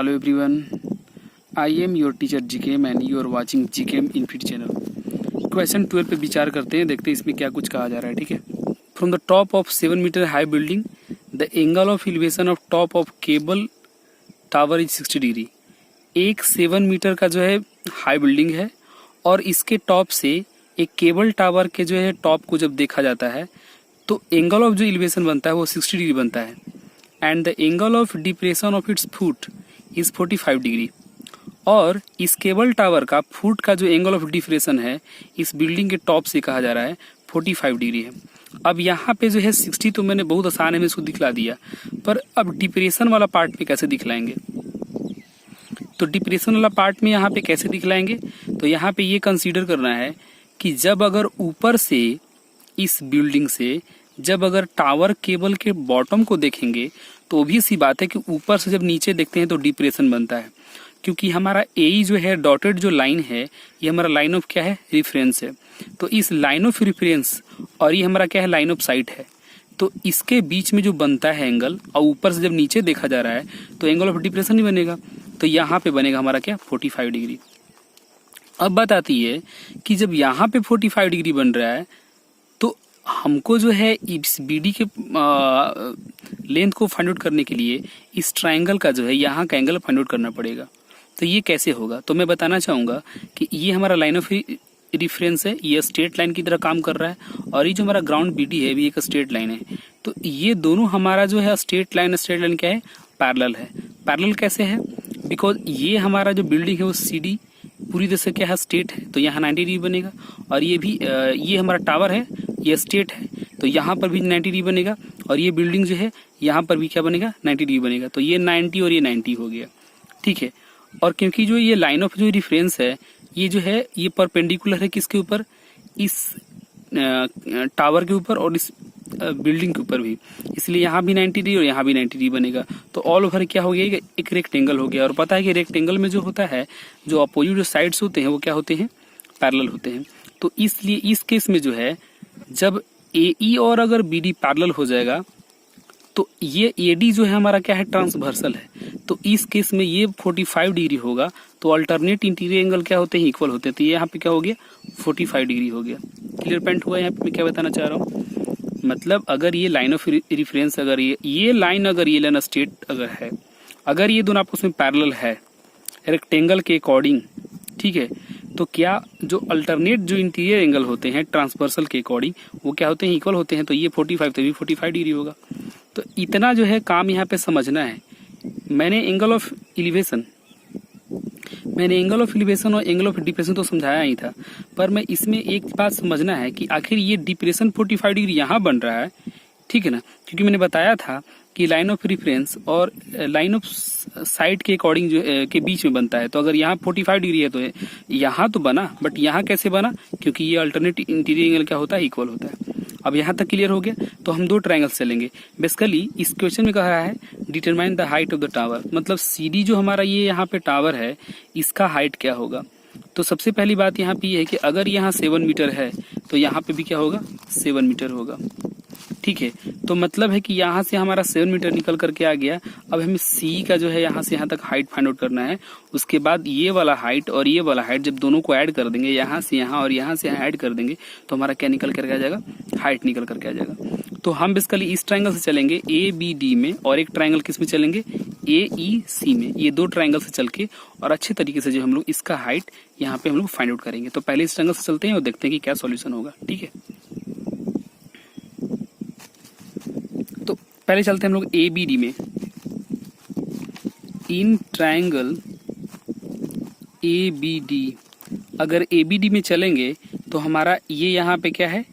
Hello everyone, I am your teacher GKM and you are watching GKM Infinity channel. Question 12 पे विचार करते हैं, देखते हैं इसमें क्या कुछ कहा जा रहा है. ठीक है. From the top of 7 metre high building the angle of elevation of top of cable tower is 60 degree. एक 7 मीटर का जो है हाई बिल्डिंग है और इसके टॉप से एक केबल टावर के जो है टॉप को जब देखा जाता है तो एंगल ऑफ जो एलिवेशन बनता है वो 60 डिग्री बनता है and the angle of depression of its foot is 45 degree. और इस केबल टावर का फुट का जो एंगल ऑफ डिप्रेशन है इस बिल्डिंग के टॉप से कहा जा रहा है 45 डिग्री है. अब यहाँ पे जो है 60 तो मैंने बहुत आसान है मैं इसको दिखला दिया, पर अब डिप्रेशन वाला पार्ट में कैसे दिखलाएंगे. तो डिप्रेशन वाला पार्ट में यहाँ पे कैसे दिखलाएंगे, तो यहाँ पे ये कंसीडर करना है कि जब अगर ऊपर से इस बिल्डिंग से जब अगर टावर केबल के बॉटम को देखेंगे तो भी सी बात है कि ऊपर से जब नीचे देखते हैं तो डिप्रेशन बनता है, क्योंकि हमारा ए जो है डॉटेड जो लाइन है ये हमारा लाइन ऑफ क्या है, रेफरेंस है. तो इस लाइन ऑफ रेफरेंस और ये हमारा क्या है, लाइन ऑफ साइट है. तो इसके बीच में जो बनता है एंगल और ऊपर से जब नीचे देखा जा रहा है तो एंगल ऑफ डिप्रेशन ही बनेगा. तो यहाँ पे बनेगा हमारा क्या, 45 डिग्री. अब बात आती है कि जब यहाँ पे 45 डिग्री बन रहा है तो हमको जो है इस बीडी के लेंथ को फाइंड आउट करने के लिए इस ट्रायंगल का जो है यहाँ का एंगल फाइंड आउट करना पड़ेगा. तो ये कैसे होगा, तो मैं बताना चाहूँगा कि ये हमारा लाइन ऑफ रेफरेंस है, ये स्ट्रेट लाइन की तरह काम कर रहा है और ये जो हमारा ग्राउंड बीडी है भी एक स्ट्रेट लाइन है. तो ये दोनों हमारा जो है स्ट्रेट लाइन क्या है, पैरेलल है. पैरेलल कैसे है, बिकॉज ये हमारा जो बिल्डिंग है वो सीडी पूरी तरह से क्या है, स्ट्रेट है, तो यहाँ 90 डिग्री बनेगा. और ये भी ये हमारा टावर है ये स्ट्रेट है तो यहाँ पर भी 90 डिग्री बनेगा. और ये बिल्डिंग जो है यहाँ पर भी क्या बनेगा, 90 डिग्री बनेगा. तो ये 90 और ये 90 हो गया. ठीक है. और क्योंकि जो ये लाइन ऑफ जो रेफरेंस है ये जो है ये परपेंडिकुलर है किसके ऊपर, इस टावर के ऊपर और इस बिल्डिंग के ऊपर भी, इसलिए यहाँ भी 90 डिग्री और यहाँ भी 90 डिग्री बनेगा. तो ऑल ओवर क्या हो गया, एक रेक्टेंगल हो गया. और पता है कि रेक्टेंगल में जो होता है जो अपोजिट जो साइड्स होते हैं वो क्या होते हैं, पैरेलल होते हैं. तो इसलिए इस केस में जो है जब AE और अगर BD पैरेलल हो जाएगा तो ये AD जो है हमारा क्या है, ट्रांसवर्सल है. तो इस केस में ये 45 डिग्री होगा. तो अल्टरनेट इंटीरियर एंगल क्या होते हैं, इक्वल होते हैं. तो ये यहाँ पे क्या हो गया, 45 डिग्री हो गया. क्लियर पॉइंट हुआ. यहाँ पे मैं क्या बताना चाह रहा हूँ, मतलब अगर ये लाइन ऑफ रेफरेंस अगर ये लाइन अगर ये लाइन स्ट्रेट अगर है, अगर ये दोनों आपस में पैरेलल है रेक्टेंगल के अकॉर्डिंग, ठीक है, तो क्या जो अल्टरनेट जो इंटीरियर एंगल होते हैं ट्रांसवर्सल के अकॉर्डिंग वो क्या होते हैं, इक्वल होते हैं. तो ये 45 तो भी 45 डिग्री होगा. तो इतना जो है काम यहाँ पे समझना है. मैंने एंगल ऑफ एलिवेशन और एंगल ऑफ डिप्रेशन तो समझाया ही था, पर मैं इसमें एक बात समझना है कि आखिर ये डिप्रेशन 45 डिग्री यहाँ बन रहा है, ठीक है ना, क्योंकि मैंने बताया था कि लाइन ऑफ रेफरेंस और लाइन ऑफ साइड के अकॉर्डिंग जो के बीच में बनता है. तो अगर यहाँ 45 डिग्री है तो यहाँ तो बना, बट यहाँ कैसे बना, क्योंकि ये अल्टरनेट इंटीरियर एंगल क्या होता है, इक्वल होता है. अब यहाँ तक क्लियर हो गया. तो हम दो ट्रायंगल्स चलेंगे. बेसिकली इस क्वेश्चन में कहा रहा है determine the height of the tower, मतलब CD जो हमारा ये यहाँ पे टावर है इसका हाइट क्या होगा. तो सबसे पहली बात यहाँ पे ये है कि अगर यहाँ 7 मीटर है तो यहाँ पे भी क्या होगा, 7 मीटर होगा. ठीक है. तो मतलब है कि यहाँ से हमारा 7 मीटर निकल करके आ गया. अब हमें C का जो है यहाँ से यहाँ तक हाइट फाइंड आउट करना है. उसके बाद ये वाला हाइट और ये वाला हाइट जब दोनों को ऐड कर देंगे, यहाँ से यहाँ और यहाँ से यहाँ ऐड कर देंगे तो हमारा क्या निकल करके आ जाएगा, हाइट निकल करके आ जाएगा. तो हम बेसिकली इस ट्रायंगल से चलेंगे ABD में और एक ट्रायंगल किस में चलेंगे, AEC में. ये दो ट्रायंगल से चल के और अच्छे तरीके से जो हम लोग इसका हाइट यहाँ पे हम लोग फाइंड आउट करेंगे. तो पहले इस ट्रायंगल से चलते हैं और देखते हैं कि क्या सॉल्यूशन होगा. ठीक है. तो पहले चलते हैं हम लोग ABD में. इन ट्रायंगल ABD अगर ABD में चलेंगे तो हमारा ये यहाँ पे क्या है,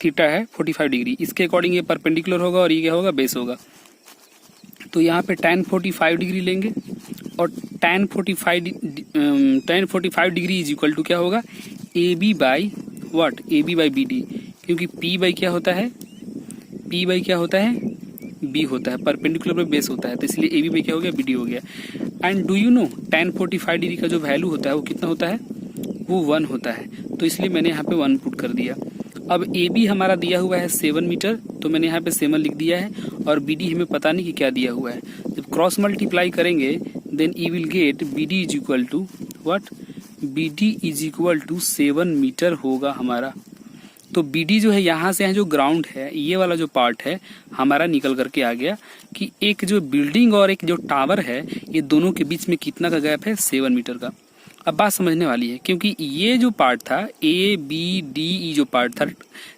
थीटा है 45 डिग्री. इसके अकॉर्डिंग ये परपेंडिकुलर होगा और ये क्या होगा, बेस होगा. तो यहाँ पे tan 45 डिग्री लेंगे और tan 45 degree is equal to क्या होगा, AB by what, AB by BD, क्योंकि P बाई क्या होता है, P बाई क्या होता है, B होता है, परपेंडिकुलर पे बेस होता है. तो इसलिए AB बाई क्या हो गया, BD हो गया. And do you know tan 45 degree का जो वैल्यू होता है वो कितना होता है, वो 1 होता है. तो इसलिए मैंने यहाँ पे 1 पुट कर दिया. अब AB हमारा दिया हुआ है 7 मीटर, तो मैंने यहाँ पे 7 लिख दिया है. और BD हमें पता नहीं कि क्या दिया हुआ है. जब क्रॉस मल्टीप्लाई करेंगे then you will get B D is equal to what, B D is equal to 7 metre होगा हमारा। तो बी डी जो है यहाँ से जो ग्राउंड है, ये वाला जो पार्ट है हमारा निकल करके आ गया कि एक जो बिल्डिंग और एक जो टावर है ये दोनों के बीच में कितना का गैप है, 7 मीटर का। अब बात समझने वाली है, क्योंकि ये जो पार्ट था ए बी डी ई जो पार्ट था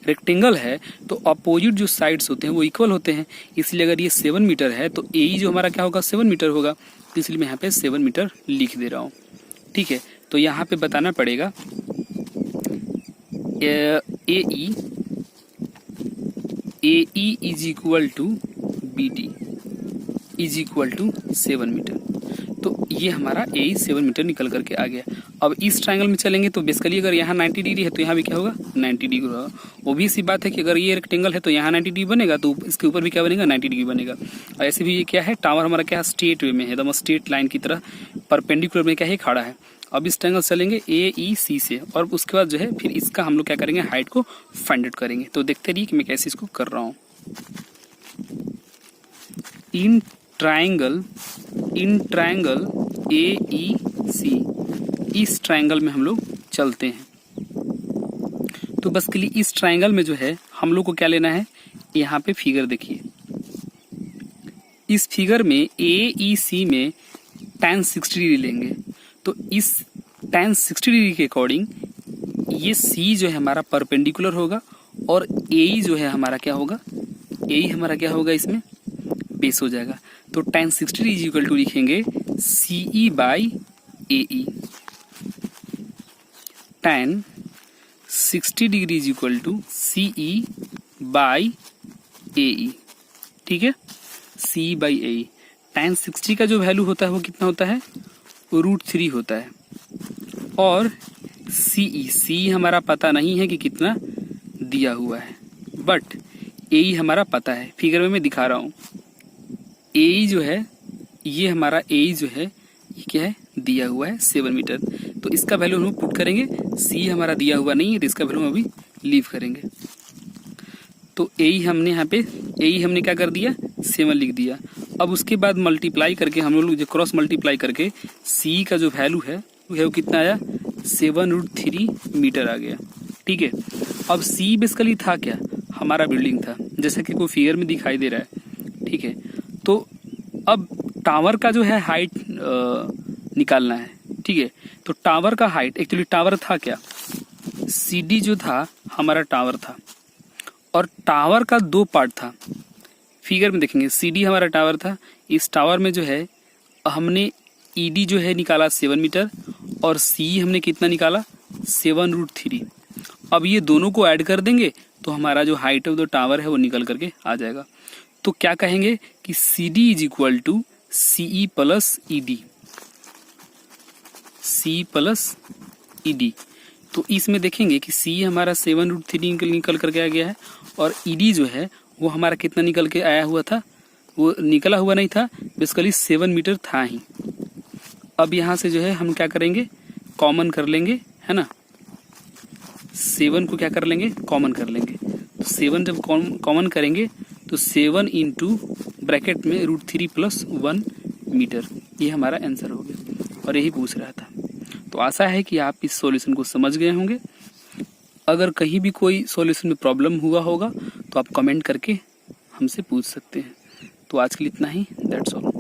रेक्टेंगल है, तो अपोजिट जो साइड्स होते हैं वो इक्वल होते हैं, इसलिए अगर ये 7 मीटर है तो ए जो हमारा क्या होगा, 7 मीटर होगा, इसलिए मैं यहाँ पे 7 मीटर लिख दे रहा हूँ। ठीक है, तो यहाँ पे बताना पड़ेगा A E is equal to B D is equal to 7 metre. तो ये हमारा ए 7 मीटर निकल करके आ गया। अब इस ट्रायंगल में चलेंगे तो बेसिकली अगर यहाँ 90 डिग्री है तो यहाँ भी क्या होगा, 90 डिग्री होगा। वो भी सी बात है कि अगर ये रेक्टेंगल है तो यहाँ 90 डिग्री बनेगा, तो इसके ऊपर भी क्या बनेगा, 90 डिग्री बनेगा। और ऐसे भी ये क्या है, टावर हमारा क्या स्ट्रेट वे में है, एकदम स्ट्रेट लाइन की तरह परपेंडिकुलर में क्या है, खड़ा है। अब इस ट्रायंगल चलेंगे ए ई सी से, और उसके बाद जो है फिर इसका हम लोग क्या करेंगे, हाइट को फाइंड आउट करेंगे। तो देखते रहिए कि मैं कैसे इसको कर रहा हूँ। इन ट्रायंगल ए ई सी, इस ट्रायंगल में हम लोग चलते हैं। तो बस के लिए इस ट्रायंगल में जो है हम लोग को क्या लेना है, यहाँ पे फिगर देखिए, इस फिगर में ए ई सी में tan 60 डिग्री लेंगे। तो इस tan 60 डिग्री के अकॉर्डिंग ये सी जो है हमारा परपेंडिकुलर होगा, और ए जो है हमारा क्या होगा, ए हमारा क्या होगा, इसमें बेस हो जाएगा। तो tan 60 degree is equal to लिखेंगे C E by A E. tan 60 degree is equal to C E by A E. ठीक है, सी बाई ए ई। tan 60 का जो वैल्यू होता है वो कितना होता है, √3 होता है। और सी हमारा पता नहीं है कि कितना दिया हुआ है, बट ए हमारा पता है। फिगर में मैं दिखा रहा हूँ, ए जो है ये हमारा ए जो है ये क्या है, दिया हुआ है 7 मीटर। तो इसका वैल्यू हम पुट करेंगे, सी हमारा दिया हुआ नहीं है तो इसका वैल्यू हम अभी लीव करेंगे। तो ए हमने यहाँ पे हमने क्या कर दिया, 7 लिख दिया। अब उसके बाद मल्टीप्लाई करके हम लोग जो क्रॉस मल्टीप्लाई करके सी का जो वैल्यू है वो कितना आया, 7√3 मीटर आ गया। ठीक है, अब सी बेसिकली था क्या, हमारा बिल्डिंग था, जैसे कि कोई फिगर में दिखाई दे रहा है। ठीक है, तो अब टावर का जो है हाइट निकालना है। ठीक है, तो टावर का हाइट, एक्चुअली टावर था क्या, सी डी जो था हमारा टावर था, और टावर का 2 पार्ट था। फिगर में देखेंगे सी डी हमारा टावर था, इस टावर में जो है हमने ई डी जो है निकाला 7 मीटर, और सी हमने कितना निकाला, 7√3। अब ये दोनों को ऐड कर देंगे तो हमारा जो हाइट ऑफ द टावर है वो निकल करके आ जाएगा। तो क्या कहेंगे कि C D is equal to C E plus E D, C plus E D. तो इसमें देखेंगे कि सी हमारा 7√3 निकल करके आ गया है, और ई डी जो है वो हमारा कितना निकल के आया हुआ था, वो निकला हुआ नहीं था, बेसिकली 7 मीटर था ही। अब यहाँ से जो है हम क्या करेंगे, कॉमन कर लेंगे, है ना, 7 को क्या कर लेंगे, कॉमन कर लेंगे। तो 7 जब कॉमन करेंगे तो 7 इंटू ब्रैकेट में √3 + 1 मीटर, ये हमारा आंसर हो गया। और यही पूछ रहा था। तो आशा है कि आप इस सॉल्यूशन को समझ गए होंगे। अगर कहीं भी कोई सॉल्यूशन में प्रॉब्लम हुआ होगा तो आप कमेंट करके हमसे पूछ सकते हैं। तो आज के लिए इतना ही, दैट्स ऑल।